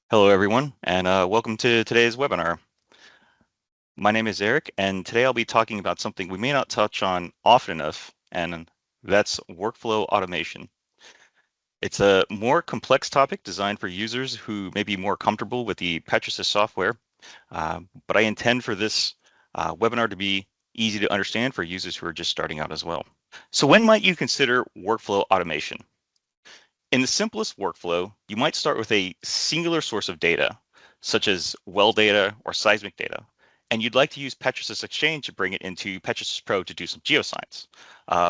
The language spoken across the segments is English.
Hello, everyone, and welcome to today's webinar. My name is Eric, and today I'll be talking about something we may not touch on often enough, and that's workflow automation. It's a more complex topic designed for users who may be more comfortable with the Petrosys software, but I intend for this webinar to be easy to understand for users who are just starting out as well. So when might you consider workflow automation? In the simplest workflow, you might start with a singular source of data, such as well data or seismic data, and you'd like to use Petrosys Exchange to bring it into Petrosys PRO to do some geoscience.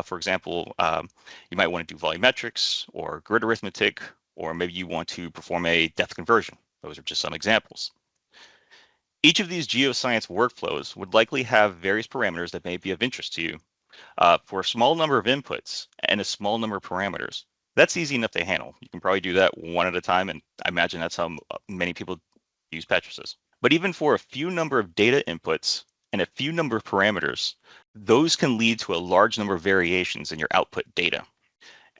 For example, you might want to do volumetrics or grid arithmetic, or maybe you want to perform a depth conversion. Those are just some examples. Each of these geoscience workflows would likely have various parameters that may be of interest to you. For a small number of inputs and a small number of parameters, that's easy enough to handle. You can probably do that one at a time, and I imagine that's how many people use Petrosys. But even for a few number of data inputs and a few number of parameters, those can lead to a large number of variations in your output data.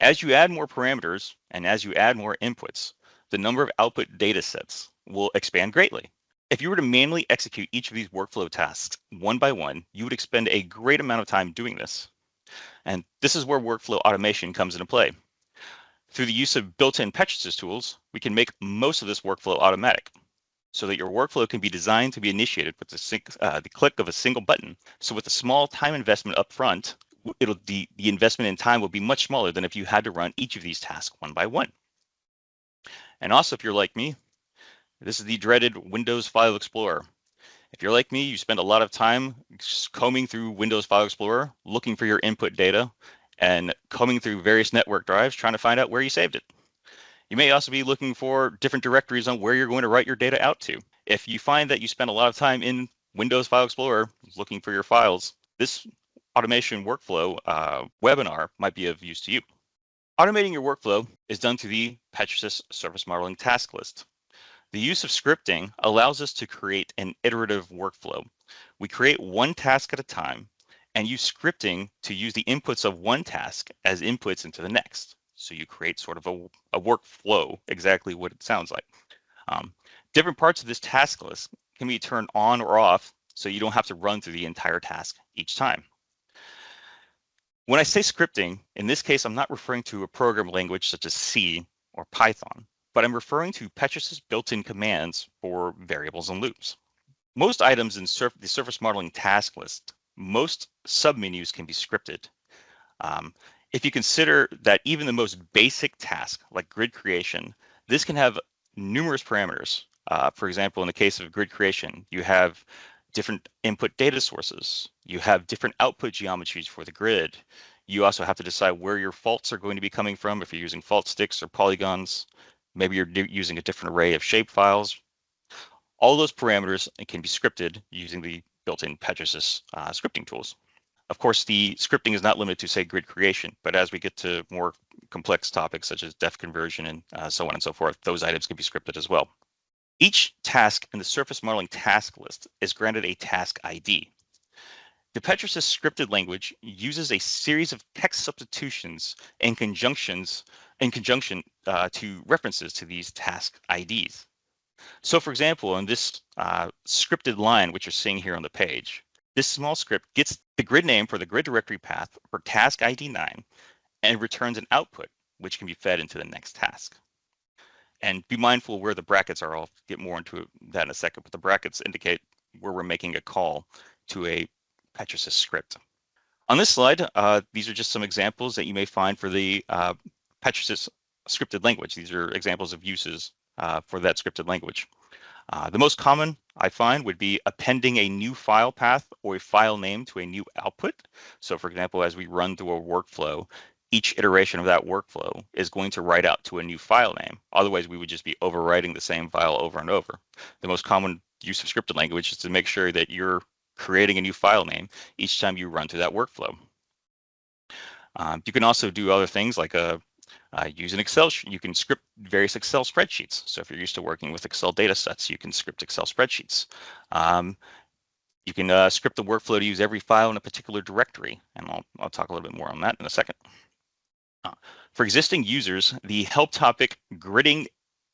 As you add more parameters and as you add more inputs, the number of output data sets will expand greatly. If you were to manually execute each of these workflow tasks one by one, you would expend a great amount of time doing this. And this is where workflow automation comes into play. Through the use of built-in Petrosys tools, we can make most of this workflow automatic so that your workflow can be designed to be initiated with the click of a single button. So with a small time investment up front, the investment in time will be much smaller than if you had to run each of these tasks one by one. And also, if you're like me, this is the dreaded Windows File Explorer. If you're like me, you spend a lot of time combing through Windows File Explorer, looking for your input data, and combing through various network drives, trying to find out where you saved it. You may also be looking for different directories on where you're going to write your data out to. If you find that you spend a lot of time in Windows File Explorer looking for your files, this automation workflow webinar might be of use to you. Automating your workflow is done through the Petrosys Surface Modeling Task List. The use of scripting allows us to create an iterative workflow. We create one task at a time and use scripting to use the inputs of one task as inputs into the next. So you create sort of a workflow, exactly what it sounds like. Different parts of this task list can be turned on or off so you don't have to run through the entire task each time. When I say scripting, in this case, I'm not referring to a program language such as C or Python, but I'm referring to Petrosys built-in commands for variables and loops. Most items in the surface modeling task list, most submenus can be scripted. If you consider that even the most basic task, like grid creation, this can have numerous parameters. For example, in the case of grid creation, you have different input data sources. You have different output geometries for the grid. You also have to decide where your faults are going to be coming from, if you're using fault sticks or polygons. Maybe you're using a different array of shape files. All those parameters can be scripted using the built-in Petrosys scripting tools. Of course, the scripting is not limited to, say, grid creation, but as we get to more complex topics such as depth conversion and so on and so forth, those items can be scripted as well. Each task in the surface modeling task list is granted a task ID. The Petrosys scripted language uses a series of text substitutions and conjunction to references to these task IDs. So for example, in this scripted line, which you're seeing here on the page, this small script gets the grid name for the grid directory path for task ID 9 and returns an output, which can be fed into the next task. And be mindful where the brackets are. I'll get more into that in a second, but the brackets indicate where we're making a call to a Petrosys script. On this slide, these are just some examples that you may find for the Petrosys scripted language. These are examples of uses for that scripted language. The most common I find would be appending a new file path or a file name to a new output. So for example, as we run through a workflow, each iteration of that workflow is going to write out to a new file name. Otherwise, we would just be overwriting the same file over and over. The most common use of scripted language is to make sure that you're creating a new file name each time you run through that workflow. You can also do other things like use an Excel. You can script various Excel spreadsheets. So if you're used to working with Excel data sets, you can script Excel spreadsheets. You can script the workflow to use every file in a particular directory, and I'll talk a little bit more on that in a second. For existing users, the help topic gridding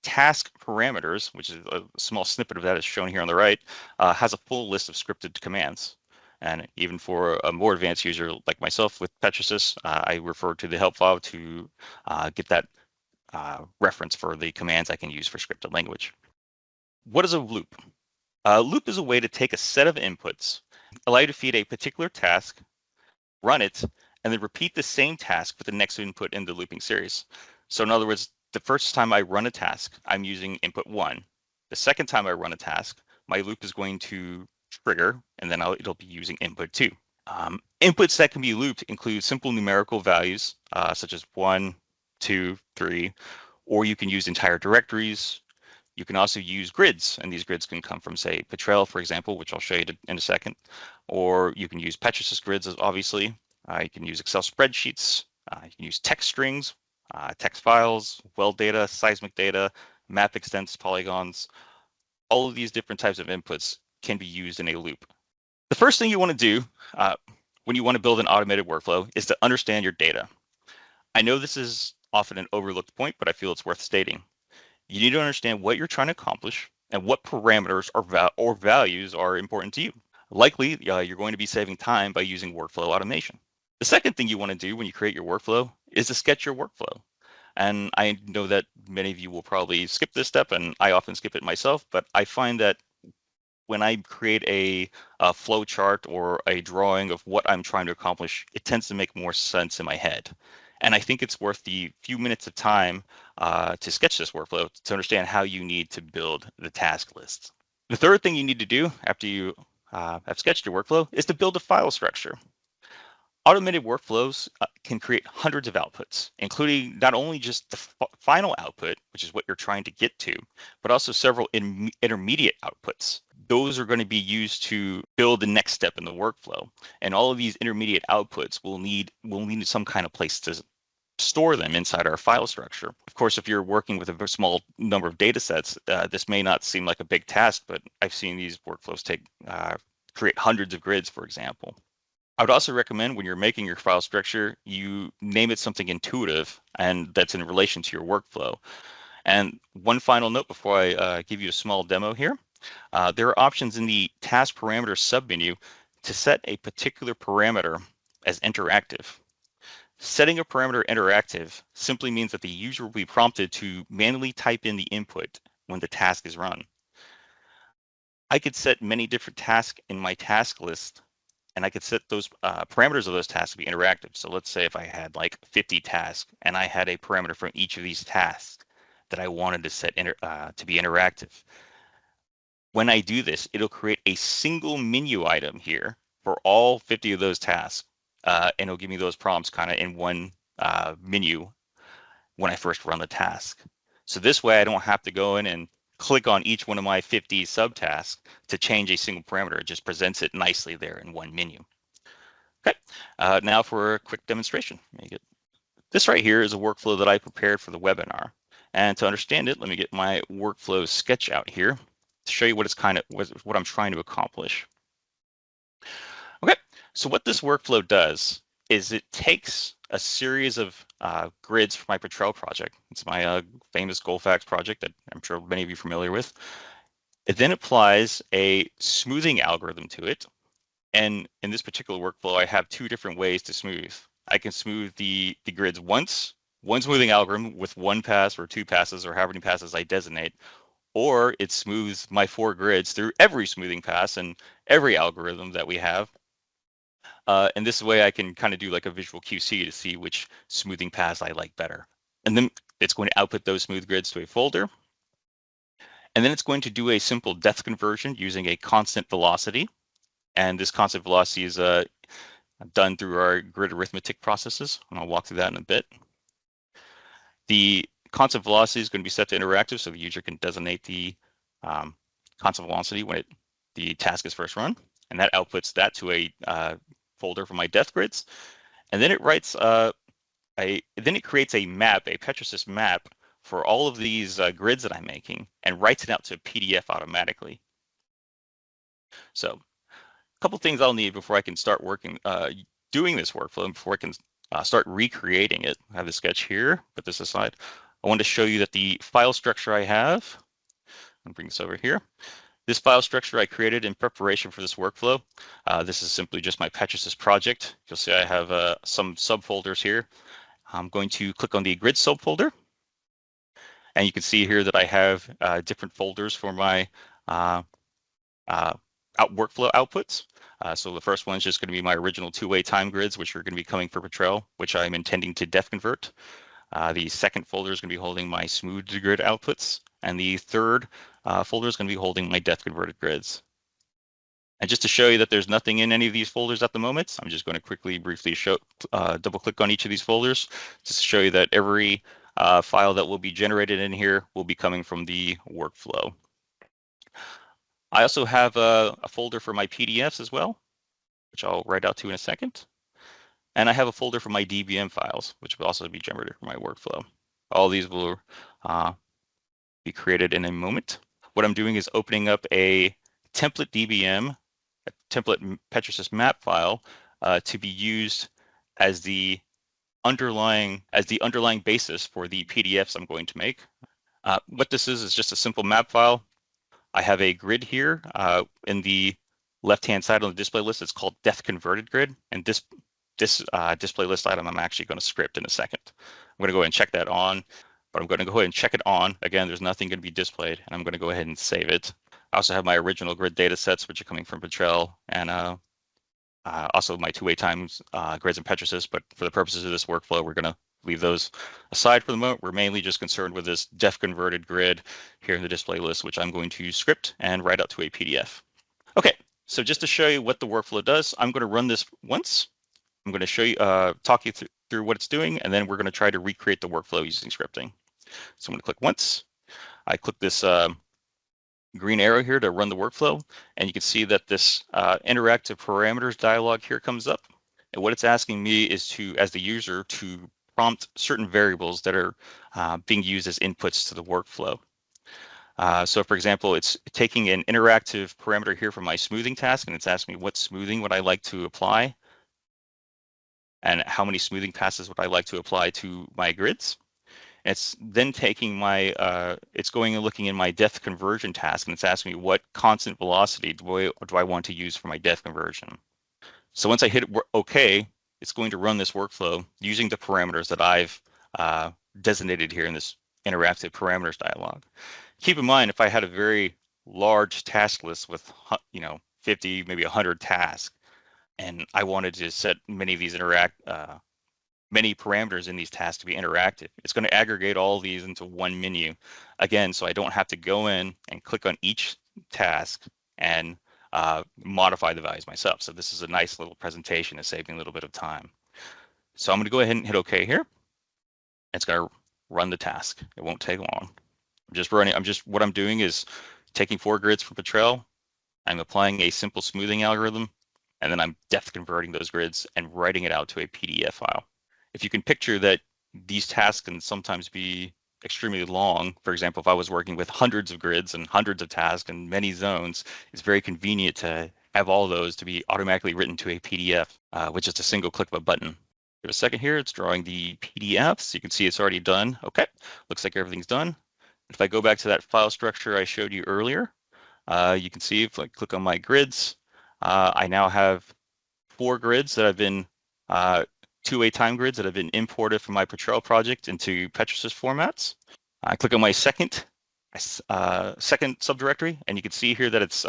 task parameters, which is a small snippet of that is shown here on the right, has a full list of scripted commands. And even for a more advanced user like myself with Petrosys, I refer to the help file to get that reference for the commands I can use for scripted language. What is a loop? A loop is a way to take a set of inputs, allow you to feed a particular task, run it, and then repeat the same task with the next input in the looping series. So in other words, the first time I run a task, I'm using input 1. The second time I run a task, my loop is going to trigger, and then it'll be using input 2. Inputs that can be looped include simple numerical values, such as 1, 2, 3, or you can use entire directories. You can also use grids, and these grids can come from, say, Petrel, for example, which I'll show you in a second. Or you can use Petrosys grids, obviously. You can use Excel spreadsheets. You can use text strings, text files, well data, seismic data, map extents, polygons. All of these different types of inputs can be used in a loop. The first thing you want to do when you want to build an automated workflow is to understand your data. I know this is often an overlooked point, but I feel it's worth stating. You need to understand what you're trying to accomplish and what parameters or values are important to you. Likely, you're going to be saving time by using workflow automation. The second thing you want to do when you create your workflow is to sketch your workflow. And I know that many of you will probably skip this step, and I often skip it myself, but I find that when I create a flow chart or a drawing of what I'm trying to accomplish, it tends to make more sense in my head. And I think it's worth the few minutes of time to sketch this workflow to understand how you need to build the task list. The third thing you need to do after you have sketched your workflow is to build a file structure. Automated workflows can create hundreds of outputs, including not only just the final output, which is what you're trying to get to, but also several intermediate outputs. Those are going to be used to build the next step in the workflow. And all of these intermediate outputs will need some kind of place to store them inside our file structure. Of course, if you're working with a very small number of data sets, this may not seem like a big task, but I've seen these workflows create hundreds of grids, for example. I would also recommend when you're making your file structure, you name it something intuitive and that's in relation to your workflow. And one final note before I give you a small demo here, there are options in the task parameter submenu to set a particular parameter as interactive. Setting a parameter interactive simply means that the user will be prompted to manually type in the input when the task is run. I could set many different tasks in my task list, and I could set those parameters of those tasks to be interactive. So let's say if I had like 50 tasks and I had a parameter from each of these tasks that I wanted to set to be interactive. When I do this, it'll create a single menu item here for all 50 of those tasks. And it'll give me those prompts kind of in one menu when I first run the task. So this way I don't have to go in and click on each one of my 50 subtasks to change a single parameter. It just presents it nicely there in one menu. Okay, now for a quick demonstration. This right here is a workflow that I prepared for the webinar. And to understand it, let me get my workflow sketch out here to show you what I'm trying to accomplish. Okay, so what this workflow does is it takes a series of grids for my Petrel project. It's my famous Goldfax project that I'm sure many of you are familiar with. It then applies a smoothing algorithm to it. And in this particular workflow, I have two different ways to smooth. I can smooth the grids once, one smoothing algorithm with one pass or two passes or however many passes I designate, or it smooths my 4 grids through every smoothing pass and every algorithm that we have. And this way I can kind of do like a visual QC to see which smoothing pass I like better. And then it's going to output those smooth grids to a folder. And then it's going to do a simple depth conversion using a constant velocity. And this constant velocity is done through our grid arithmetic processes. And I'll walk through that in a bit. The constant velocity is going to be set to interactive, so the user can designate the constant velocity when the task is first run. And that outputs that to a folder for my depth grids. And then it writes then it creates a map, a Petrosys map for all of these grids that I'm making and writes it out to a PDF automatically. So a couple things I'll need before I can start working, doing this workflow, and before I can start recreating it. I have the sketch here, put this aside. I wanted to show you that the file structure I have, I'll bring this over here. This file structure I created in preparation for this workflow. This is simply just my Petrosys project. You'll see I have some subfolders here. I'm going to click on the grid subfolder, and you can see here that I have different folders for my workflow outputs. So the first one is just going to be my original two-way time grids, which are going to be coming for Petrel, which I'm intending to def convert. The second folder is going to be holding my smooth grid outputs, and the third folder is going to be holding my def converted grids. And just to show you that there's nothing in any of these folders at the moment, I'm just going to quickly, briefly show, double click on each of these folders just to show you that every file that will be generated in here will be coming from the workflow. I also have a folder for my PDFs as well, which I'll write out to in a second. And I have a folder for my DBM files, which will also be generated from my workflow. All these will be created in a moment. What I'm doing is opening up a template DBM, a template Petrosys map file, to be used as the underlying basis for the PDFs I'm going to make. What this is just a simple map file. I have a grid here in the left-hand side on the display list. It's called def converted grid, and this display list item I'm actually going to script in a second. I'm going to go ahead and check that on, but I'm going to go ahead and check it on. Again, there's nothing going to be displayed, and I'm going to go ahead and save it. I also have my original grid data sets, which are coming from Petrel, and also my two-way times grids and Petrosys, but for the purposes of this workflow, we're going to leave those aside for the moment. We're mainly just concerned with this def converted grid here in the display list, which I'm going to script and write out to a PDF. Okay, so just to show you what the workflow does, I'm going to run this once. I'm going to show you, talk you through what it's doing, and then we're going to try to recreate the workflow using scripting. So I'm going to click once. I click this green arrow here to run the workflow, and you can see that this interactive parameters dialog here comes up. And what it's asking me is to, as the user, to prompt certain variables that are being used as inputs to the workflow. So for example, it's taking an interactive parameter here from my smoothing task, and it's asking me what smoothing would I like to apply, and how many smoothing passes would I like to apply to my grids. And it's then taking my, it's going and looking in my def conversion task, and it's asking me what constant velocity do I want to use for my def conversion. So once I hit OK, it's going to run this workflow using the parameters that I've designated here in this interactive parameters dialog. Keep in mind, if I had a very large task list with 50, maybe 100 tasks, and I wanted to set many of these many parameters in these tasks to be interactive, it's going to aggregate all these into one menu. Again, so I don't have to go in and click on each task and modify the values myself. So this is a nice little presentation to save me a little bit of time. So I'm going to go ahead and hit OK here. It's going to run the task. It won't take long. What I'm doing is taking 4 grids from Petrel. I'm applying a simple smoothing algorithm, and then I'm def converting those grids and writing it out to a PDF file. If you can picture that these tasks can sometimes be extremely long. For example, if I was working with hundreds of grids and hundreds of tasks and many zones, it's very convenient to have all those to be automatically written to a PDF with just a single click of a button. Give a second here, it's drawing the PDFs. You can see it's already done. Okay, looks like everything's done. If I go back to that file structure I showed you earlier, you can see if I click on my grids, I now have 4 grids that have been two-way time grids that have been imported from my Petrel project into Petrosys formats. I click on my second subdirectory, and you can see here that it's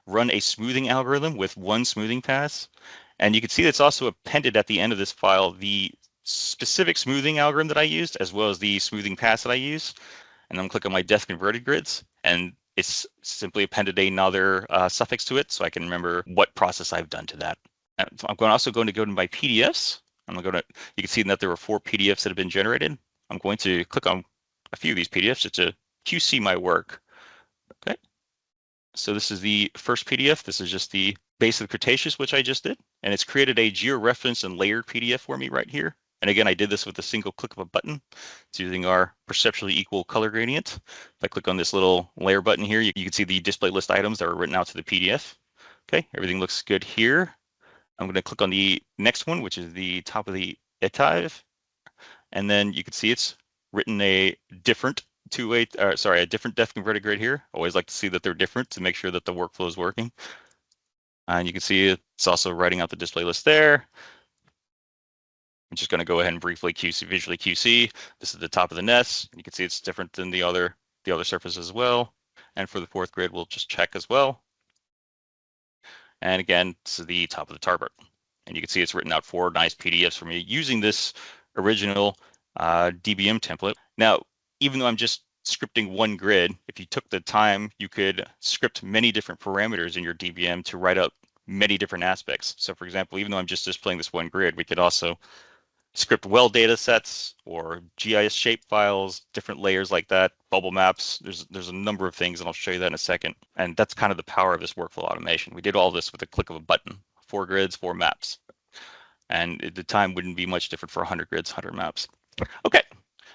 run a smoothing algorithm with 1 smoothing pass. And you can see that's also appended at the end of this file the specific smoothing algorithm that I used, as well as the smoothing pass that I use. And then click on my def converted grids, and it's simply appended another suffix to it, so I can remember what process I've done to that. I'm also going to go to my PDFs. You can see that there were 4 PDFs that have been generated. I'm going to click on a few of these PDFs just to QC my work. Okay. So this is the first PDF. This is just the base of the Cretaceous, which I just did. And it's created a georeferenced and layered PDF for me right here. And again, I did this with a single click of a button. It's using our perceptually equal color gradient. If I click on this little layer button here, you can see the display list items that were written out to the PDF. Okay, everything looks good here. I'm going to click on the next one, which is the top of the etive. And then you can see it's written a different a different depth converted grid here. Always like to see that they're different to make sure that the workflow is working. And you can see it's also writing out the display list there. I'm just going to go ahead and briefly visually QC. This is the top of the nest. You can see it's different than the other surfaces as well. And for the fourth grid, we'll just check as well. And again, this is the top of the tarbert. And you can see it's written out 4 nice PDFs for me using this original DBM template. Now, even though I'm just scripting one grid, if you took the time, you could script many different parameters in your DBM to write up many different aspects. So for example, even though I'm just displaying this one grid, we could also script well data sets or GIS shape files, different layers like that, bubble maps. There's a number of things, and I'll show you that in a second. And that's kind of the power of this workflow automation. We did all this with a click of a button, 4 grids, 4 maps. And the time wouldn't be much different for 100 grids, 100 maps. Okay,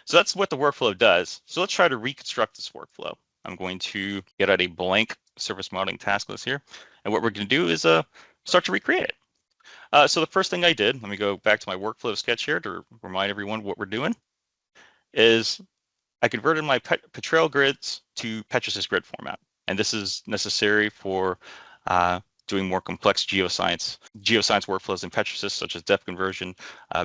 so that's what the workflow does. So let's try to reconstruct this workflow. I'm going to get out a blank surface modeling task list here. And what we're going to do is start to recreate it. So the first thing I did, let me go back to my workflow sketch here to remind everyone what we're doing, is I converted my Petrel grids to Petrosys grid format. And this is necessary for doing more complex geoscience workflows in Petrosys, such as depth conversion,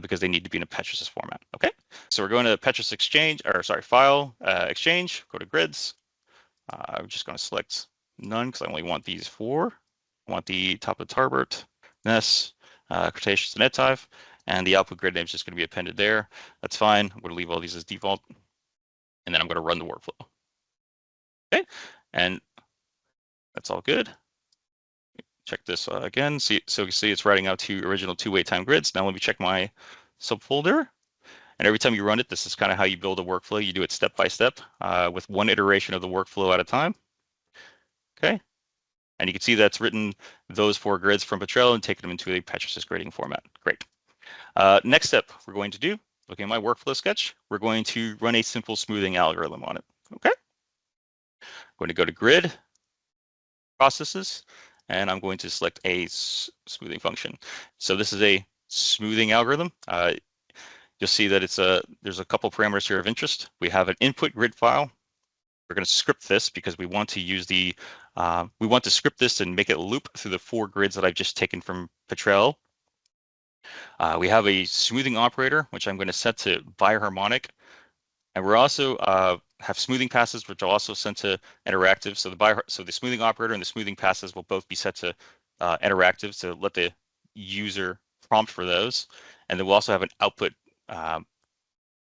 because they need to be in a Petrosys format. Okay, so we're going to Petrosys Exchange, File, Exchange, go to grids. I'm just going to select none because I only want these 4. I want the top of the tarbert, nest, Cretaceous, and Etive, and the output grid name is just going to be appended there. That's fine. I'm going to leave all these as default, and then I'm going to run the workflow. Okay, and that's all good. Check this again. So you see it's writing out 2 original 2 wait time grids. Now let me check my subfolder. And every time you run it, this is kind of how you build a workflow. You do it step by step with one iteration of the workflow at a time. Okay. And you can see that's written those 4 grids from Petrel and taken them into a Petrosys grading format. Great. Next step we're going to do, looking at my workflow sketch, we're going to run a simple smoothing algorithm on it. Okay. I'm going to go to grid, processes, and I'm going to select a smoothing function. So this is a smoothing algorithm. You'll see that there's a couple parameters here of interest. We have an input grid file. We're going to script this because we want to use we want to script this and make it loop through the 4 grids that I've just taken from Petrel. We have a smoothing operator, which I'm going to set to biharmonic. And we're also have smoothing passes, which are also sent to interactive. So the smoothing operator and the smoothing passes will both be set to interactive to let the user prompt for those. And then we'll also have an output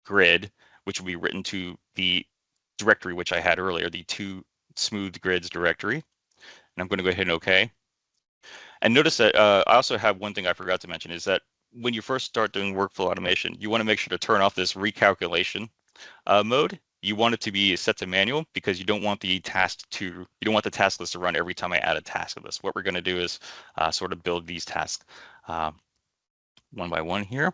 grid, which will be written to the directory which I had earlier, the 2 smooth grids directory. And I'm going to go ahead and OK. And notice that I also have one thing I forgot to mention is that when you first start doing workflow automation, you want to make sure to turn off this recalculation mode. You want it to be set to manual because you don't want the task list to run every time I add a task to this. What we're going to do is sort of build these tasks one by one here.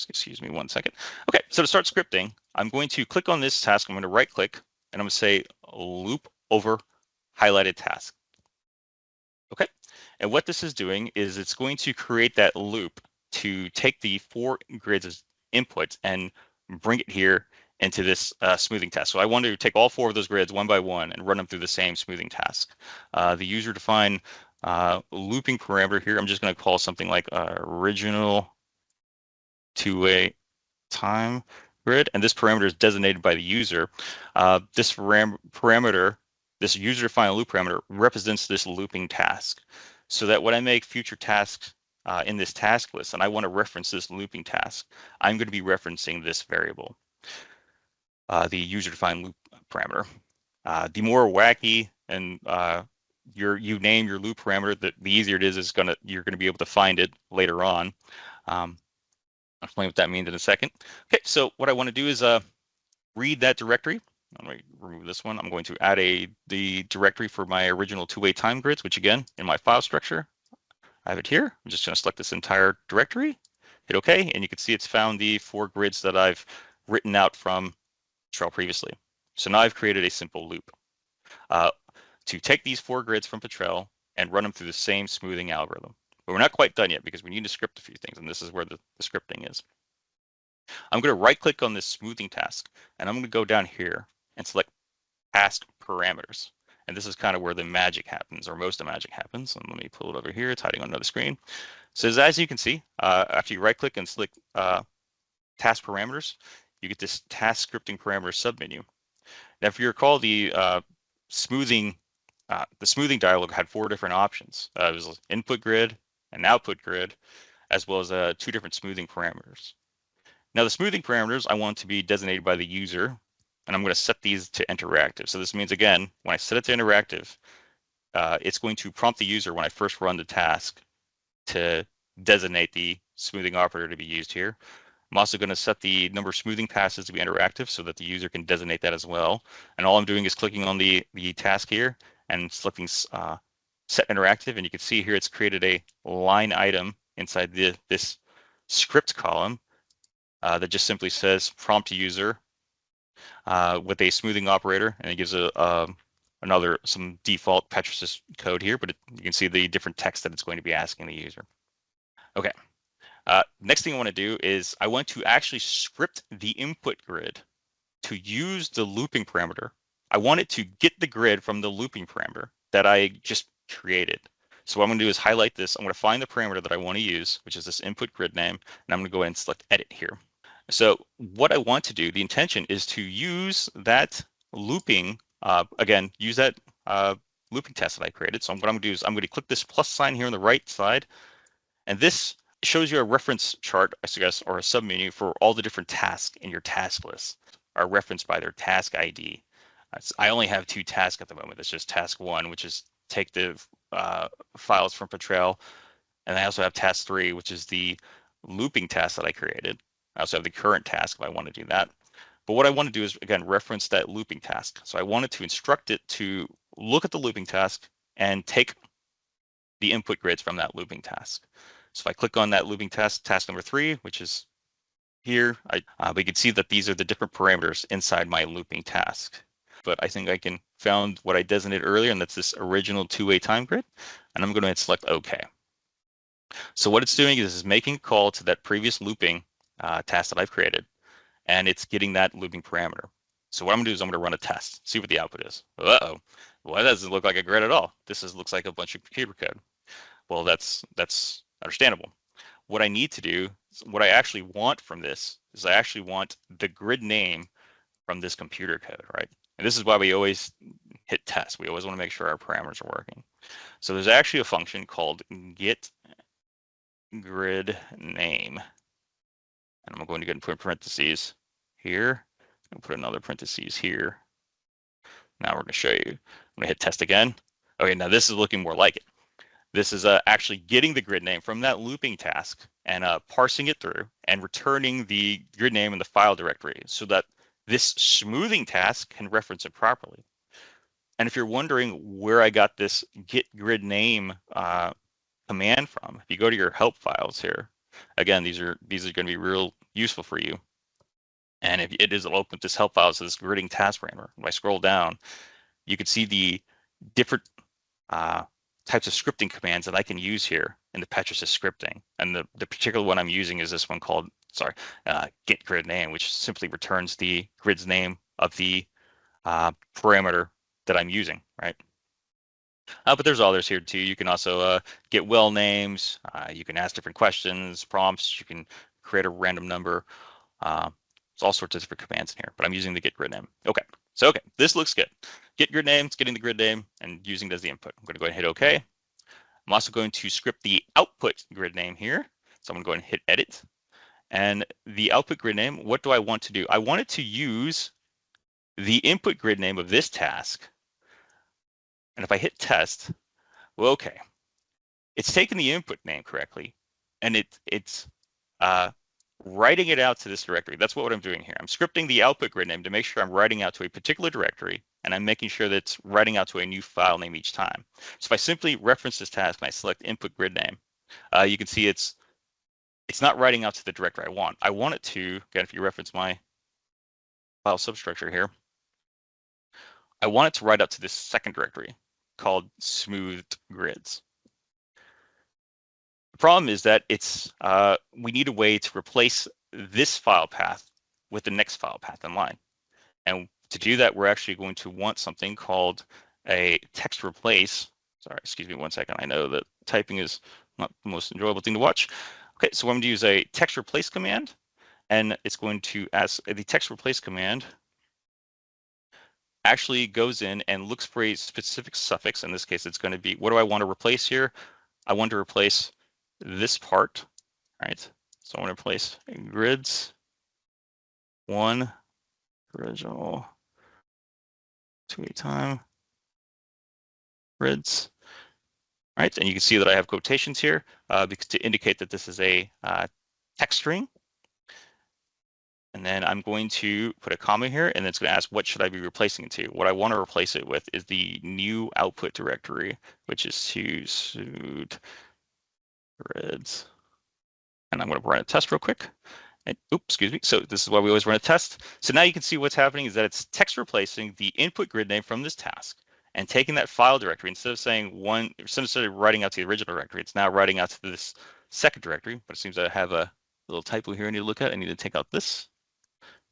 Excuse me 1 second. Okay, so to start scripting, I'm going to click on this task. I'm going to right click and I'm going to say loop over highlighted task. Okay, and what this is doing is it's going to create that loop to take the 4 grids as inputs and bring it here into this smoothing task. So I want to take all 4 of those grids one by one and run them through the same smoothing task. The user defined looping parameter here, I'm just going to call something like original 2-way time grid, and this parameter is designated by the user. This parameter, this user defined loop parameter, represents this looping task, so that when I make future tasks in this task list and I want to reference this looping task, I'm going to be referencing this variable, the user defined loop parameter. The more wacky and you name your loop parameter, the easier it is you're going to be able to find it later on. I'll explain what that means in a second. Okay, so what I want to do is read that directory. Let me remove this one. I'm going to add the directory for my original 2-way time grids, which again, in my file structure, I have it here. I'm just going to select this entire directory, hit OK, and you can see it's found the 4 grids that I've written out from Petrel previously. So now I've created a simple loop to take these 4 grids from Petrel and run them through the same smoothing algorithm. But we're not quite done yet because we need to script a few things, and this is where the scripting is. I'm going to right click on this smoothing task, and I'm going to go down here and select task parameters. And this is kind of where the magic happens, or most of the magic happens. And let me pull it over here. It's hiding on another screen. So as you can see, after you right click and select task parameters, you get this task scripting parameter submenu. Now, if you recall, the smoothing dialog had 4 different options. It was input grid, an output grid, as well as 2 different smoothing parameters. Now, the smoothing parameters I want to be designated by the user, and I'm going to set these to interactive. So this means, again, when I set it to interactive, it's going to prompt the user when I first run the task to designate the smoothing operator to be used here. I'm also going to set the number of smoothing passes to be interactive so that the user can designate that as well. And all I'm doing is clicking on the task here and selecting set interactive. And you can see here it's created a line item inside this script column that just simply says prompt user with a smoothing operator. And it gives some default Petrosys code here, but you can see the different text that it's going to be asking the user. Okay. Next thing I want to do is I want to actually script the input grid to use the looping parameter. I want it to get the grid from the looping parameter that I just created. So what I'm going to do is highlight this. I'm going to find the parameter that I want to use, which is this input grid name, and I'm going to go ahead and select edit here. So what I want to do, the intention is to use that looping, again, use that looping test that I created. So what I'm going to do is I'm going to click this plus sign here on the right side, and this shows you a reference chart, I guess, or a submenu for all the different tasks in your task list are referenced by their task ID. I only have 2 tasks at the moment. It's just task 1, which is take the files from Petrel, and I also have task 3, which is the looping task that I created. I also have the current task if I want to do that. But what I want to do is, again, reference that looping task. So I wanted to instruct it to look at the looping task and take the input grids from that looping task. So if I click on that looping task, task number 3, which is here, we can see that these are the different parameters inside my looping task. But I think I can found what I designated earlier, and that's this original 2-way time grid. And I'm going to select OK. So what it's doing is making a call to that previous looping task that I've created, and it's getting that looping parameter. So what I'm going to do is I'm going to run a test, see what the output is. Uh-oh, well, that doesn't look like a grid at all. This looks like a bunch of computer code. Well, that's understandable. What I need to do, what I actually want from this is I actually want the grid name from this computer code, right? And this is why we always hit test. We always want to make sure our parameters are working. So there's actually a function called get grid name. And I'm going to go ahead and put parentheses here and put another parentheses here. Now we're going to show you. I'm going to hit test again. Okay, now this is looking more like it. This is actually getting the grid name from that looping task and parsing it through and returning the grid name in the file directory so that this smoothing task can reference it properly. And if you're wondering where I got this get grid name command from, if you go to your help files here, again, these are going to be real useful for you. And if it is, it'll open this help file, so this gridding task parameter. If I scroll down, you can see the different types of scripting commands that I can use here in the Petrosys scripting. And the particular one I'm using is this one called, get grid name, which simply returns the grid's name of the parameter that I'm using, right? But there's others here too. You can also get well names. You can ask different questions, prompts. You can create a random number. There's all sorts of different commands in here, but I'm using the get grid name. Okay, so this looks good. Get grid name, it's getting the grid name and using it as the input. I'm going to go ahead and hit OK. I'm also going to script the output grid name here. So I'm going to go ahead and hit edit. And the output grid name, what do I want to do? I want it to use the input grid name of this task. And if I hit test, well, okay, it's taken the input name correctly, and it's writing it out to this directory. That's what I'm doing here. I'm scripting the output grid name to make sure I'm writing out to a particular directory, and I'm making sure that it's writing out to a new file name each time. So if I simply reference this task and I select input grid name, you can see it's not writing out to the directory I want. I want it to, again, if you reference my file substructure here, I want it to write out to this second directory called smoothed grids. The problem is that it's we need a way to replace this file path with the next file path in line. And to do that, we're actually going to want something called a text replace. Sorry, excuse me 1 second. I know that typing is not the most enjoyable thing to watch. Okay, so I'm going to use a text replace command, and it's going to ask the text replace command actually goes in and looks for a specific suffix. In this case, it's going to be, what do I want to replace here? I want to replace this part, right? So I want to replace grids 1 original 2 time grids, right? And you can see that I have quotations here because to indicate that this is a text string. And then I'm going to put a comma here, and it's going to ask what should I be replacing it to. What I want to replace it with is the new output directory, which is to suit grids. And I'm going to run a test real quick. And, oops, excuse me. So this is why we always run a test. So now you can see what's happening is that it's text replacing the input grid name from this task and taking that file directory, instead of saying instead of writing out to the original directory, it's now writing out to this second directory. But it seems I have a little typo here I need to look at. I need to take out this.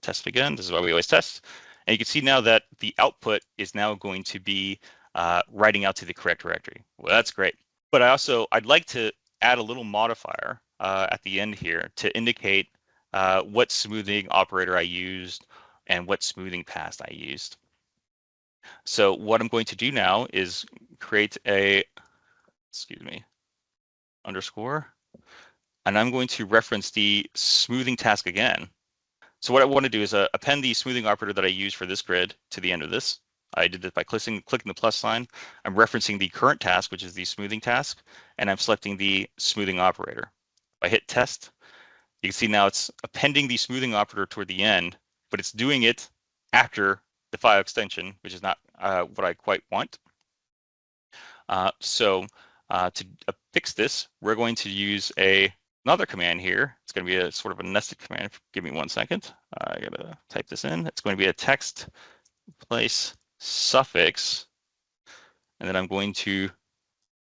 Test again. This is why we always test. And you can see now that the output is now going to be writing out to the correct directory. Well, that's great. But I'd like to add a little modifier at the end here to indicate what smoothing operator I used and what smoothing path I used. So what I'm going to do now is create a, underscore, and I'm going to reference the smoothing task again. So what I want to do is append the smoothing operator that I used for this grid to the end of this. I did this by clicking the plus sign. I'm referencing the current task, which is the smoothing task, and I'm selecting the smoothing operator. If I hit test, you can see now it's appending the smoothing operator toward the end, but it's doing it after the file extension, which is not what I quite want. So to fix this, we're going to use another command here. It's going to be a sort of a nested command. Give me 1 second. I got to type this in. It's going to be a text replace suffix. And then I'm going to, let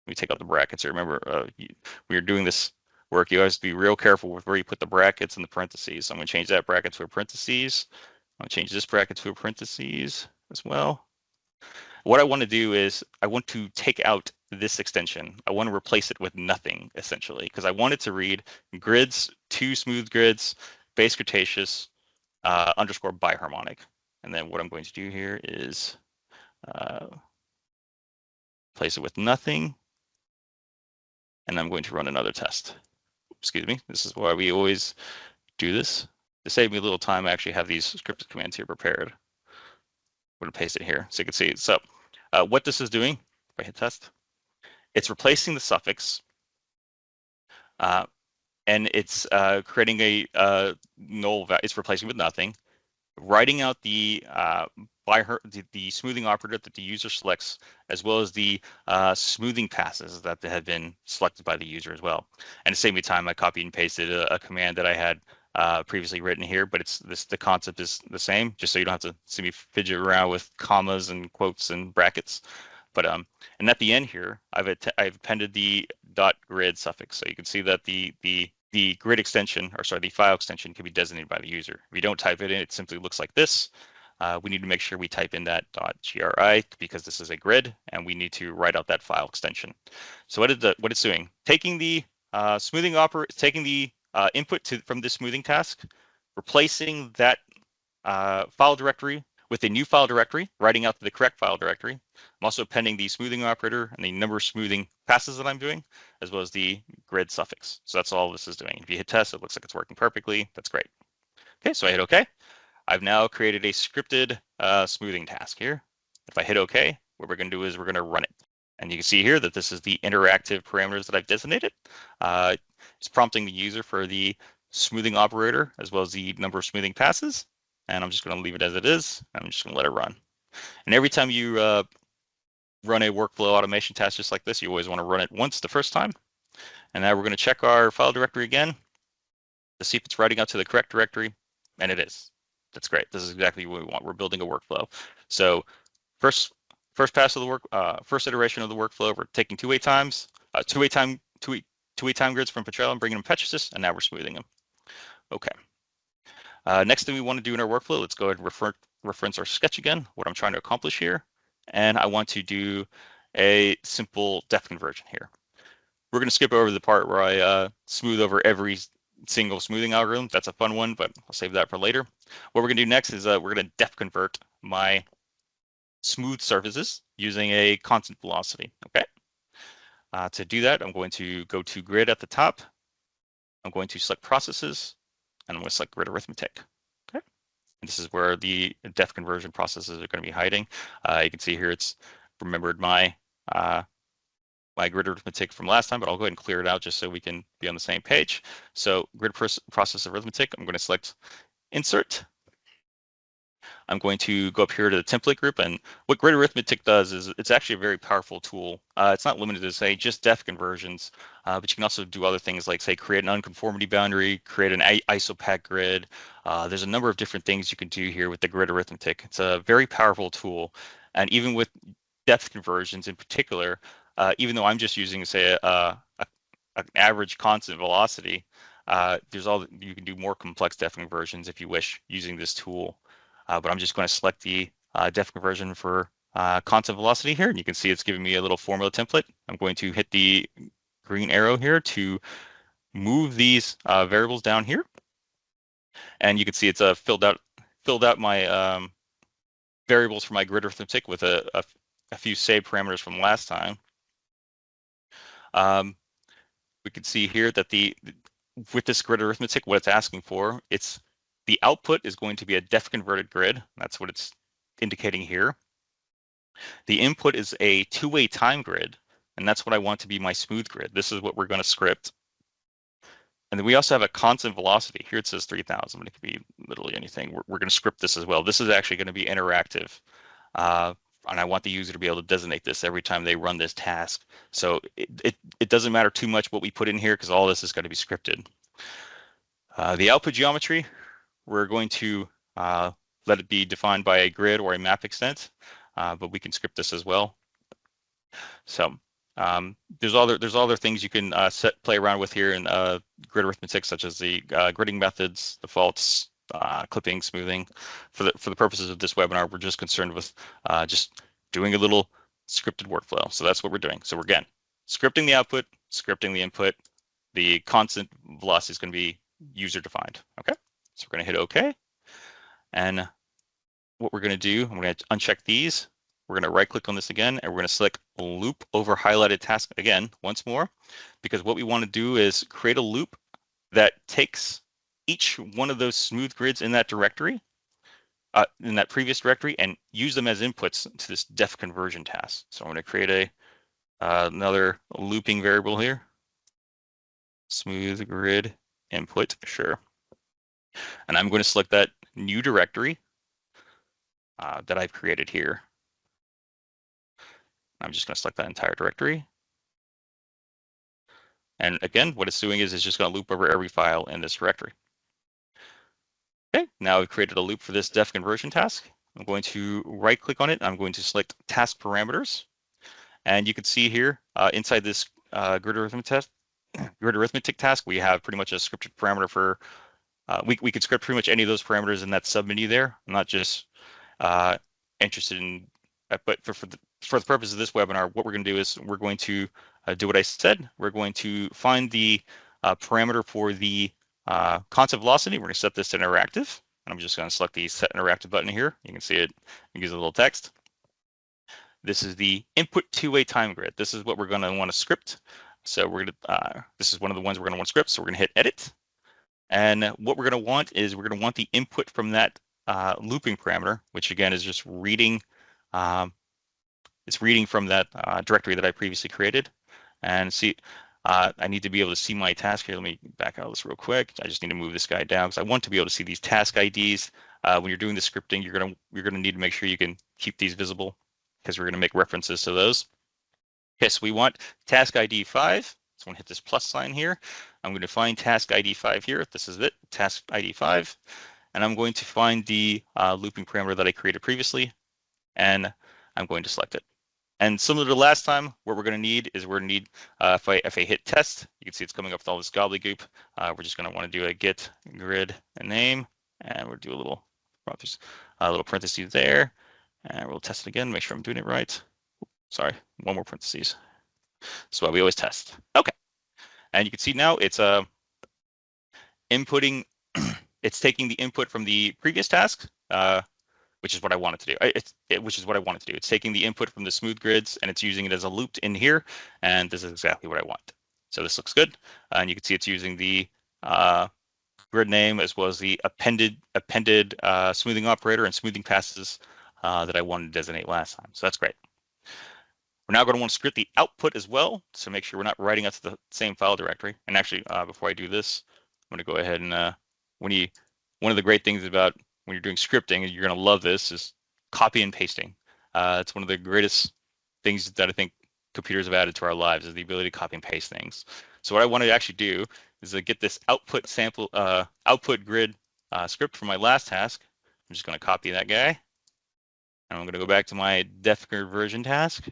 me take out the brackets here. Remember, we are doing this work. You always be real careful with where you put the brackets and the parentheses. So I'm going to change that bracket to a parentheses. I'm going to change this bracket to a parentheses as well. What I want to do is I want to take out this extension. I want to replace it with nothing, essentially, because I want it to read grids, 2 smooth grids, base Cretaceous, underscore biharmonic. And then what I'm going to do here is place it with nothing. And I'm going to run another test. Excuse me. This is why we always do this. To save me a little time, I actually have these scripted commands here prepared. I'm going to paste it here so you can see. So what this is doing, if I hit test, it's replacing the suffix, and it's creating a null value. It's replacing with nothing, writing out the smoothing operator that the user selects, as well as the smoothing passes that have been selected by the user as well. And to save me time, I copied and pasted a command that I had previously written here, but the concept is the same, just so you don't have to see me fidget around with commas and quotes and brackets. But and at the end here, I've appended the .grid suffix, so you can see that the grid extension, or sorry, the file extension can be designated by the user. If you don't type it in, it simply looks like this. We need to make sure we type in that .gri because this is a grid, and we need to write out that file extension. So what it's doing, taking the smoothing operator, taking the input from this smoothing task, replacing that file directory with a new file directory, writing out to the correct file directory. I'm also appending the smoothing operator and the number of smoothing passes that I'm doing, as well as the grid suffix. So that's all this is doing. If you hit test, it looks like it's working perfectly. That's great. Okay, so I hit OK. I've now created a scripted smoothing task here. If I hit OK, what we're going to do is we're going to run it. And you can see here that this is the interactive parameters that I've designated. It's prompting the user for the smoothing operator as well as the number of smoothing passes. And I'm just going to leave it as it is. I'm just going to let it run. And every time you run a workflow automation task just like this, you always want to run it once the first time. And now we're going to check our file directory again to see if it's writing out to the correct directory. And it is. That's great. This is exactly what we want. We're building a workflow. So first pass of the first iteration of the workflow, we're taking two-way time grids from Petrel and bringing them to Petrosys, and now we're smoothing them. Okay. Next thing we want to do in our workflow, let's go ahead and reference our sketch again, what I'm trying to accomplish here. And I want to do a simple depth conversion here. We're going to skip over the part where I smooth over every single smoothing algorithm. That's a fun one, but I'll save that for later. What we're going to do next is we're going to depth convert my smooth surfaces using a constant velocity. Okay. To do that, I'm going to go to grid at the top. I'm going to select processes, and I'm going to select grid arithmetic. Okay. And this is where the depth conversion processes are going to be hiding. You can see here it's remembered my my grid arithmetic from last time, but I'll go ahead and clear it out just so we can be on the same page. So grid process arithmetic, I'm going to select insert. I'm going to go up here to the template group, and what grid arithmetic does is it's actually a very powerful tool. It's not limited to say just depth conversions, but you can also do other things like say create an unconformity boundary, create an isopack grid. There's a number of different things you can do here with the grid arithmetic. It's a very powerful tool, and even with depth conversions in particular, even though I'm just using say an average constant velocity, you can do more complex depth conversions if you wish using this tool. But I'm just going to select the depth conversion for constant velocity here, and you can see it's giving me a little formula template. I'm going to hit the green arrow here to move these variables down here, and you can see it's filled out my variables for my grid arithmetic with a few saved parameters from last time. We can see here that with this grid arithmetic, what it's asking for, the output is going to be a depth converted grid. That's what it's indicating here. The input is a two-way time grid, and that's what I want to be my smooth grid. This is what we're going to script. And then we also have a constant velocity. Here it says 3,000, but it could be literally anything. We're going to script this as well. This is actually going to be interactive. And I want the user to be able to designate this every time they run this task. So it doesn't matter too much what we put in here because all this is going to be scripted. The output geometry, we're going to let it be defined by a grid or a map extent, but we can script this as well. So there's other things you can play around with here in grid arithmetic, such as the gridding methods, defaults, clipping, smoothing. For the purposes of this webinar, we're just concerned with just doing a little scripted workflow. So that's what we're doing. So we're again scripting the output, scripting the input. The constant velocity is going to be user defined. Okay, so we're going to hit OK. And what we're going to do, I'm going to uncheck these. We're going to right click on this again, and we're going to select loop over highlighted task again once more, because what we want to do is create a loop that takes each one of those smooth grids in that directory, in that previous directory, and use them as inputs to this depth conversion task. So I'm going to create another looping variable here, smooth grid input, sure. And I'm going to select that new directory that I've created here. I'm just going to select that entire directory. And again, what it's doing is it's just going to loop over every file in this directory. Okay, now I've created a loop for this depth conversion task. I'm going to right click on it. I'm going to select task parameters. And you can see here inside this grid arithmetic task, we have pretty much a scripted parameter for, we could script pretty much any of those parameters in that submenu there. I'm not just interested in, but for the purpose of this webinar, what we're going to do is we're going to do what I said. We're going to find the parameter for the constant velocity. We're going to set this to interactive. And I'm just going to select the set interactive button here. You can see it gives a little text. This is the input two-way time grid. This is what we're going to want to script. So we're going to, this is one of the ones we're going to want to script. So we're going to hit edit. And what we're going to want is we're going to want the input from that looping parameter, which again is just reading. It's reading from that directory that I previously created. And see, I need to be able to see my task here. Let me back out of this real quick. I just need to move this guy down because I want to be able to see these task IDs. When you're doing the scripting, you're gonna need to make sure you can keep these visible because we're gonna make references to those. Okay, so we want task ID 5. So I'm gonna hit this plus sign here. I'm gonna find task ID 5 here. This is it, task ID 5. And I'm going to find the looping parameter that I created previously, and I'm going to select it. And similar to last time, what we're going to need is if I hit test, you can see it's coming up with all this gobbledygook. We're just going to want to do a get grid name, and we'll do a little parentheses there, and we'll test it again, make sure I'm doing it right. Sorry, one more parentheses. That's why we always test. Okay, and you can see now it's inputting. It's taking the input from the previous task, which is what I want it to do. Which is what I want it to do. It's taking the input from the smooth grids and it's using it as a loop in here, and this is exactly what I want. So this looks good, and you can see it's using the grid name as well as the appended smoothing operator and smoothing passes that I wanted to designate last time. So that's great. We're now going to want to script the output as well, so make sure we're not writing out to the same file directory. And actually, before I do this, I'm going to go ahead and one of the great things about when you're doing scripting, and you're going to love this, is copy and pasting. It's one of the greatest things that I think computers have added to our lives, is the ability to copy and paste things. So what I want to actually do is to get this output grid script from my last task. I'm just going to copy that guy, and I'm going to go back to my def conversion task.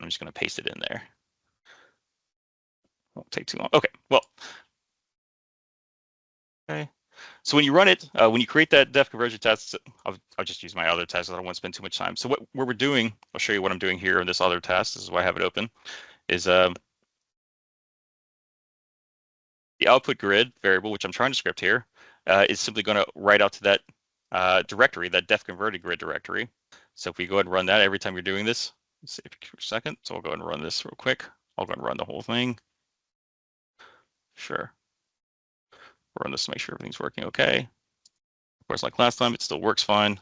I'm just going to paste it in there. Won't take too long. Okay, well. Okay. So when you run it, when you create that def conversion test, I'll just use my other test. I don't want to spend too much time. So what we're doing, I'll show you what I'm doing here in this other test. This is why I have it open. Is the output grid variable, which I'm trying to script here, is simply going to write out to that directory, that def converted grid directory. So if we go ahead and run that every time you're doing this, let's save it for a second. So I'll go ahead and run this real quick. I'll go ahead and run the whole thing. Sure. Run this to make sure everything's working okay. Of course, like last time, it still works fine.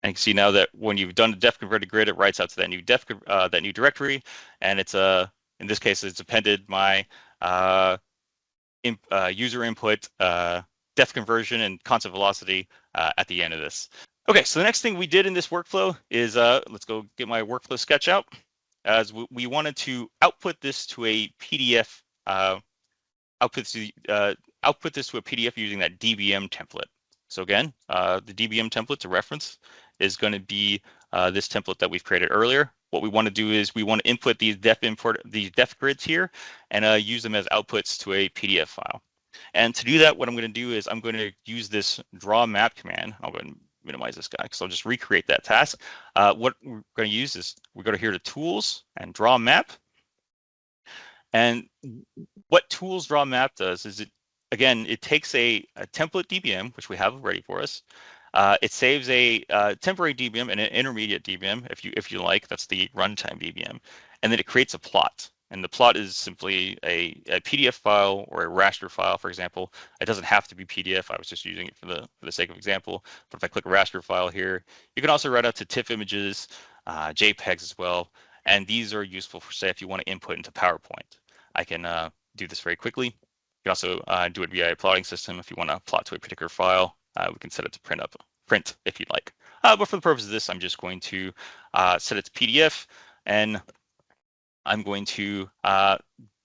And you can see now that when you've done the def converted grid, it writes out to that new directory, and it's in this case it's appended my user input, def conversion, and constant velocity at the end of this. Okay, so the next thing we did in this workflow is let's go get my workflow sketch out. As we wanted to output this to a PDF. Output this to a PDF using that DBM template. So again, the DBM template to reference is going to be this template that we've created earlier. What we want to do is we want to input these def grids here and use them as outputs to a PDF file. And to do that, what I'm going to do is I'm going to use this draw map command. I'll go ahead and minimize this guy because I'll just recreate that task. What we're going to use is we go to here to Tools and Draw Map. And what Tools Draw Map does is it takes a template DBM, which we have ready for us. It saves a temporary DBM and an intermediate DBM, if you like. That's the runtime DBM, and then it creates a plot. And the plot is simply a PDF file or a raster file, for example. It doesn't have to be PDF. I was just using it for the sake of example. But if I click a raster file here, you can also write out to TIFF images, JPEGs as well. And these are useful for, say, if you want to input into PowerPoint. I can do this very quickly. You can also do it via a plotting system. If you want to plot to a particular file, we can set it to print if you'd like. But for the purpose of this, I'm just going to set it to PDF, and I'm going to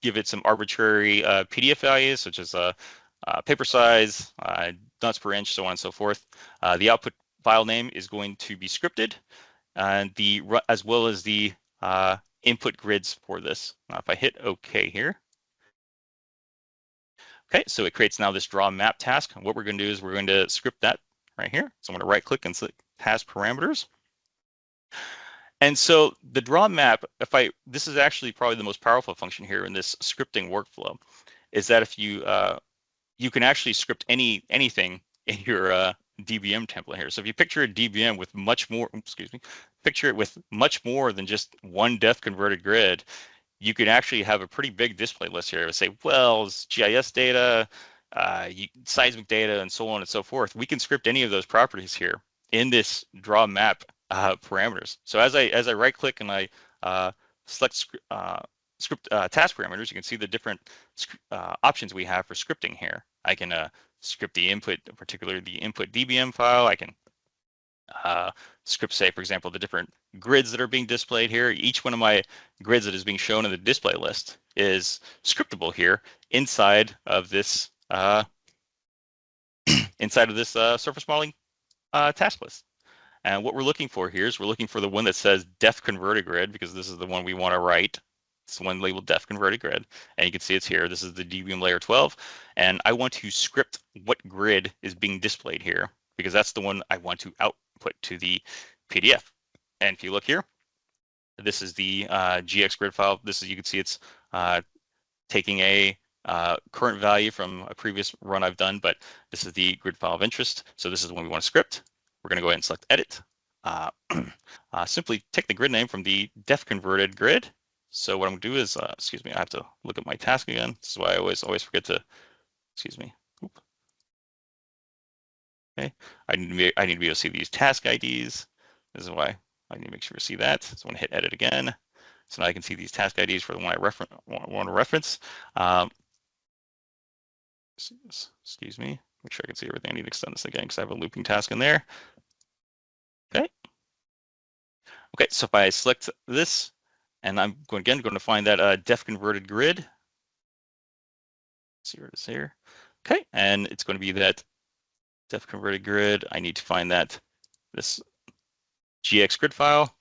give it some arbitrary PDF values, such as paper size, dots per inch, so on and so forth. The output file name is going to be scripted, and as well as the input grids for this. If I hit OK here. Okay, so it creates now this draw map task. And what we're going to do is we're going to script that right here. So I'm going to right click and select task parameters. And so the draw map, this is actually probably the most powerful function here in this scripting workflow, is that if you can actually script anything in your DBM template here. So if you picture a DBM with much more, picture it with much more than just one def converted grid, you can actually have a pretty big display list here. Say, well, it's GIS data, seismic data, and so on and so forth. We can script any of those properties here in this draw map parameters. So as I right click and I select script task parameters, you can see the different options we have for scripting here. I can script the input, particularly the input DBM file. I can script, say, for example, the different grids that are being displayed here. Each one of my grids that is being shown in the display list is scriptable here inside of this surface modeling task list. And what we're looking for here is we're looking for the one that says def converted grid, because this is the one we want to write. It's the one labeled def converted grid, and you can see it's here. This is the DBM layer 12, and I want to script what grid is being displayed here because that's the one I want to output to the PDF. And if you look here, this is the GX grid file. This is, you can see it's taking a current value from a previous run I've done, but this is the grid file of interest. So this is the one we want to script. We're going to go ahead and select edit. Simply take the grid name from the def converted grid. So what I'm going to do is, excuse me, I have to look at my task again. This is why I always forget to, excuse me. Oop. Okay, I need to be able to see these task IDs. This is why I need to make sure to see that. So I'm going to hit edit again. So now I can see these task IDs for the one I want to reference. Excuse me, make sure I can see everything. I need to extend this again because I have a looping task in there. Okay. Okay, so if I select this, and I'm going to find that def converted grid. Let's see where it is here. Okay, and it's going to be that def converted grid. I need to find this GX grid file,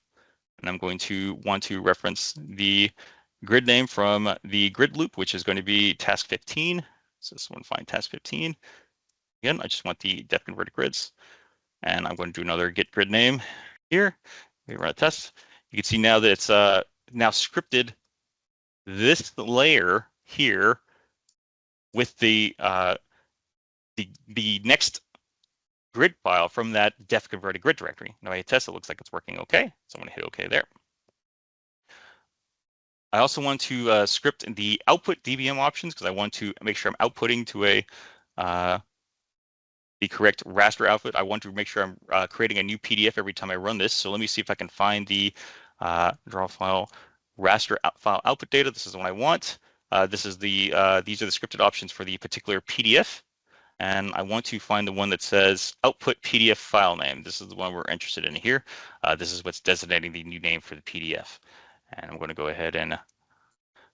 and I'm going to want to reference the grid name from the grid loop, which is going to be task 15. So this one, find task 15. Again, I just want the def converted grids, and I'm going to do another get grid name here. We run a test. You can see now that it's now scripted this layer here with the next grid file from that def converted grid directory. Now I test, it looks like it's working okay. So I'm going to hit OK there. I also want to script the output DBM options because I want to make sure I'm outputting to the correct raster output. I want to make sure I'm creating a new PDF every time I run this. So let me see if I can find the draw file raster file output data. This is the one I want. This is these are the scripted options for the particular PDF. And I want to find the one that says output PDF file name. This is the one we're interested in here. This is what's designating the new name for the PDF. And I'm going to go ahead and,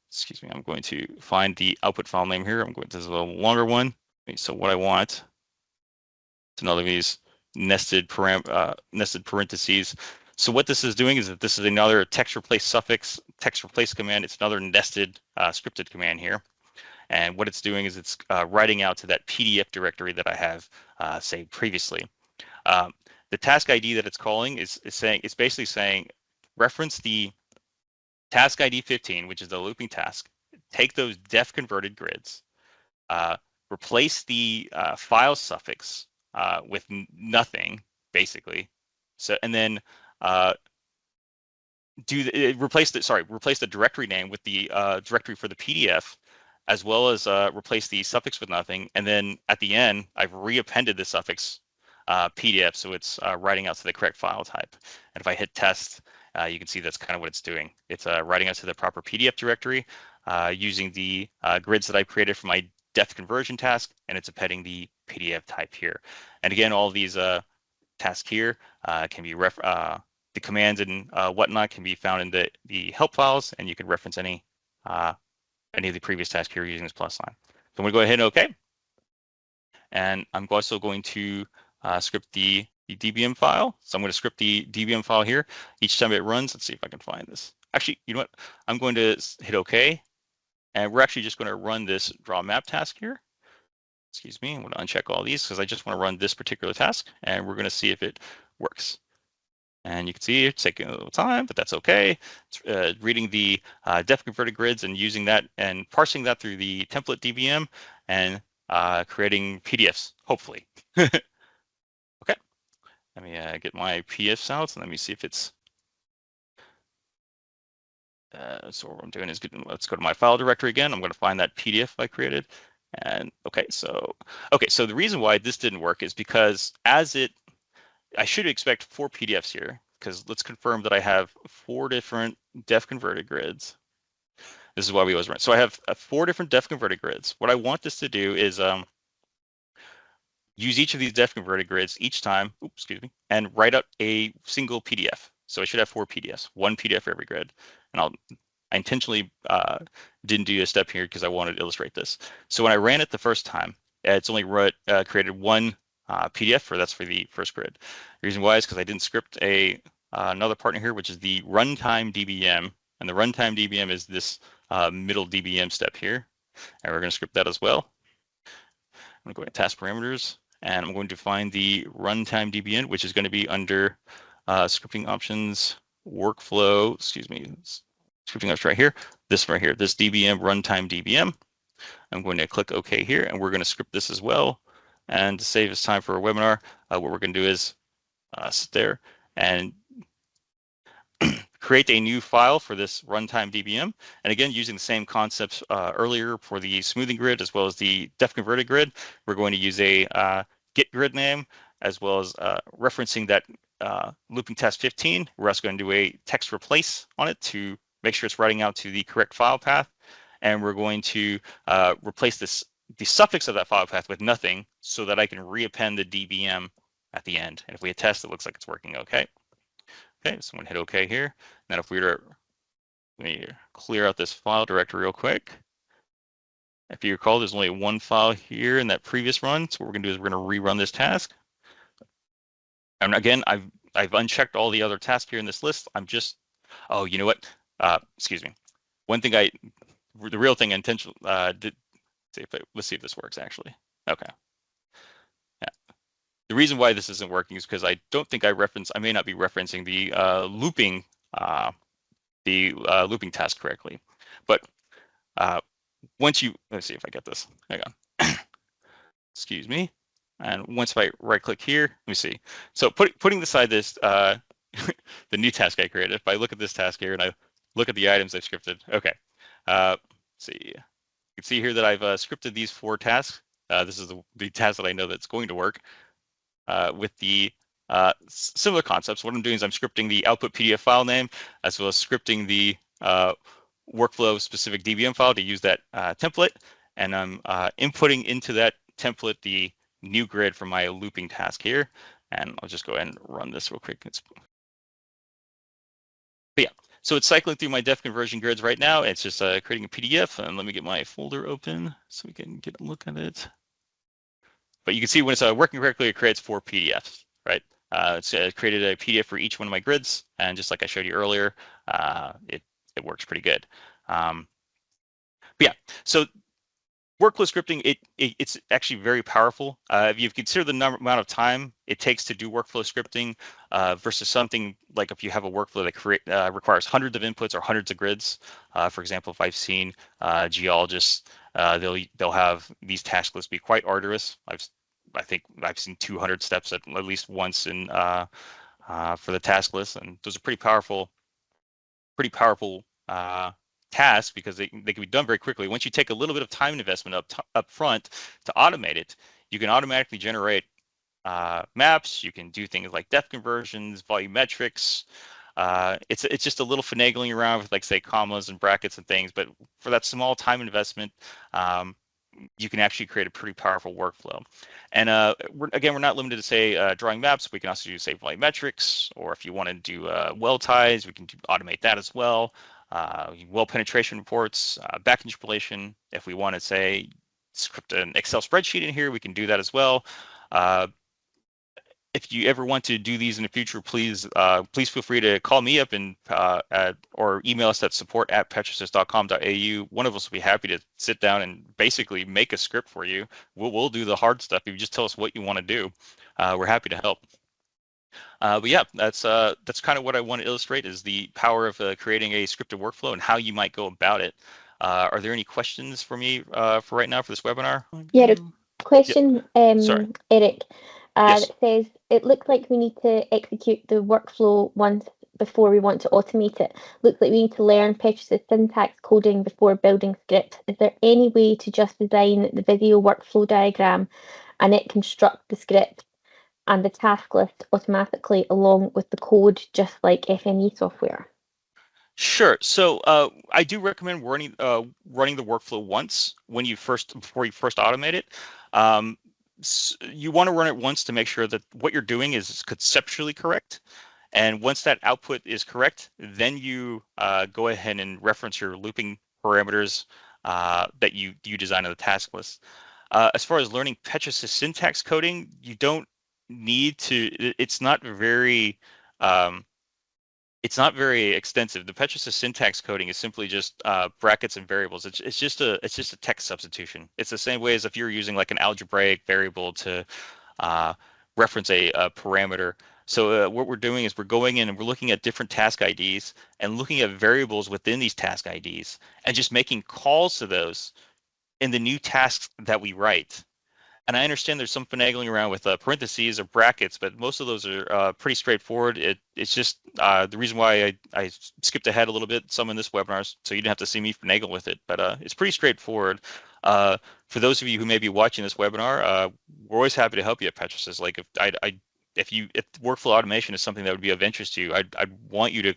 excuse me, I'm going to find the output file name here. This is a little longer one. So what I want, it's another of these nested parentheses. So what this is doing is that this is another text replace suffix, text replace command. It's another nested scripted command here. And what it's doing is it's writing out to that PDF directory that I have saved previously. The task ID that it's calling is basically saying reference the task ID 15, which is the looping task. Take those def converted grids, replace the file suffix with nothing, basically. So and then replace the directory name with the directory for the PDF, as well as replace the suffix with nothing. And then at the end, I've reappended the suffix PDF, so it's writing out to the correct file type. And if I hit test, you can see that's kind of what it's doing. It's writing out to the proper PDF directory using the grids that I created for my def conversion task, and it's appending the PDF type here. And again, all these tasks here can be the commands and whatnot can be found in the help files, and you can reference any of the previous tasks here using this plus sign. So I'm going to go ahead and OK. And I'm also going to script the DBM file. So I'm going to script the DBM file here. Each time it runs, let's see if I can find this. Actually, you know what? I'm going to hit OK. And we're actually just going to run this draw map task here. Excuse me, I'm going to uncheck all these because I just want to run this particular task. And we're going to see if it works. And you can see it's taking a little time, but that's okay. It's reading the def converted grids and using that and parsing that through the template DBM and creating PDFs, hopefully. Okay, let me get my PDFs out and let me see if it's. So what I'm doing is let's go to my file directory again. I'm going to find that PDF I created. And okay, so the reason why this didn't work is because I should expect 4 PDFs here, because let's confirm that I have 4 different def converted grids. This is why we always run. So I have 4 different def converted grids. What I want this to do is use each of these def converted grids each time, and write out a single PDF. So I should have 4 PDFs, 1 PDF for every grid. And I intentionally didn't do a step here because I wanted to illustrate this. So when I ran it the first time, it's only created 1 PDF, that's for the first grid. The reason why is because I didn't script another partner here, which is the runtime DBM And the runtime DBM is this middle DBM step here. And we're going to script that as well. I'm going to go to task parameters, and I'm going to find the runtime DBM, which is going to be under scripting options, workflow, scripting options right here. This right here, this DBM, runtime DBM. I'm going to click OK here, and we're going to script this as well. And to save us time for a webinar, what we're going to do is sit there and create a new file for this runtime DBM. And again, using the same concepts earlier for the smoothing grid as well as the depth converted grid, we're going to use a get grid name as well as referencing that looping task 15. We're also going to do a text replace on it to make sure it's writing out to the correct file path. And we're going to replace the suffix of that file path with nothing so that I can reappend the DBM at the end. And if we attest, it looks like it's working okay. Okay, so I'm gonna hit OK here. Now if we were to, let me clear out this file directory real quick. If you recall, there's only one file here in that previous run. So what we're gonna do is we're gonna rerun this task. And again, I've unchecked all the other tasks here in this list. I'm just, oh, you know what? Excuse me. One thing the real thing intentional, let's see if this works actually. Okay. The reason why this isn't working is because I don't think I may not be referencing the looping task correctly. But once you, let's see if I get this. Hang on. Excuse me. And once I right click here, let me see. So putting aside this, the new task I created, if I look at this task here and I look at the items I've scripted, okay. Let's see. You can see here that I've scripted these 4 tasks. This is the task that I know that's going to work. With the similar concepts. What I'm doing is I'm scripting the output PDF file name as well as scripting the workflow specific DBM file to use that template. And I'm inputting into that template the new grid for my looping task here. And I'll just go ahead and run this real quick. But yeah, so it's cycling through my depth conversion grids right now. It's just creating a PDF. And let me get my folder open so we can get a look at it. But you can see when it's working correctly, it creates 4 PDFs, right? It's created a PDF for each one of my grids, and just like I showed you earlier, it works pretty good. But yeah, so workflow scripting, it's actually very powerful. If you consider the amount of time it takes to do workflow scripting versus something like if you have a workflow that requires hundreds of inputs or hundreds of grids. For example, if I've seen geologists, they'll have these task lists be quite arduous. I think I've seen 200 steps at least once in for the task list, and those are pretty powerful tasks because they can be done very quickly. Once you take a little bit of time investment up front to automate it, you can automatically generate maps. You can do things like depth conversions, volumetrics. It's just a little finagling around with, like, say, commas and brackets and things, but for that small time investment, you can actually create a pretty powerful workflow. And we're not limited to, say, drawing maps. We can also do, say, volumetrics, or if you want to do well ties, we can automate that as well. Well penetration reports, back interpolation. If we want to, say, script an Excel spreadsheet in here, we can do that as well. If you ever want to do these in the future, please feel free to call me up and or email us at support@petrosys.com.au. One of us will be happy to sit down and basically make a script for you. We'll do the hard stuff. If you just tell us what you want to do, we're happy to help. But yeah, that's kind of what I want to illustrate, is the power of creating a scripted workflow and how you might go about it. Are there any questions for me for right now for this webinar? Yeah, question, Sorry. Eric. Yes. That says, it looks like we need to execute the workflow once before we want to automate it. Looks like we need to learn Petrosys syntax coding before building scripts. Is there any way to just design the video workflow diagram and it construct the script and the task list automatically along with the code, just like FME software? Sure. So I do recommend running the workflow once before you first automate it. You want to run it once to make sure that what you're doing is conceptually correct. And once that output is correct, then you go ahead and reference your looping parameters that you design on the task list. As far as learning Petrosys syntax coding, you don't need to. It's not very It's not very extensive. The Petrosys syntax coding is simply just brackets and variables. It's just a text substitution. It's the same way as if you're using like an algebraic variable to uh, reference a parameter. So what we're doing is we're going in and we're looking at different task IDs and looking at variables within these task IDs and just making calls to those in the new tasks that we write. And I understand there's some finagling around with parentheses or brackets, but most of those are pretty straightforward. It's just the reason why I skipped ahead a little bit, some in this webinar, so you didn't have to see me finagle with it. But it's pretty straightforward. For those of you who may be watching this webinar, we're always happy to help you at Petrosys. Like if workflow automation is something that would be of interest to you, I'd want you to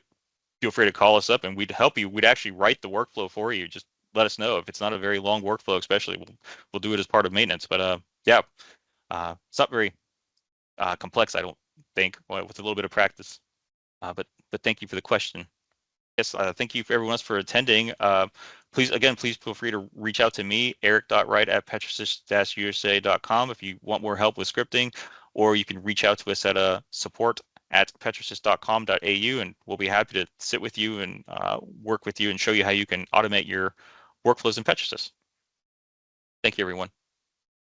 feel free to call us up and we'd help you. We'd actually write the workflow for you. Just let us know if it's not a very long workflow, especially we'll do it as part of maintenance. But yeah, it's not very complex, I don't think, with a little bit of practice. But thank you for the question. Yes, thank you for everyone else for attending. Please feel free to reach out to me, eric.wright@petrosys-usa.com if you want more help with scripting, or you can reach out to us at support@petrosys.com.au, and we'll be happy to sit with you and work with you and show you how you can automate your workflows in Petrosys. Thank you, everyone.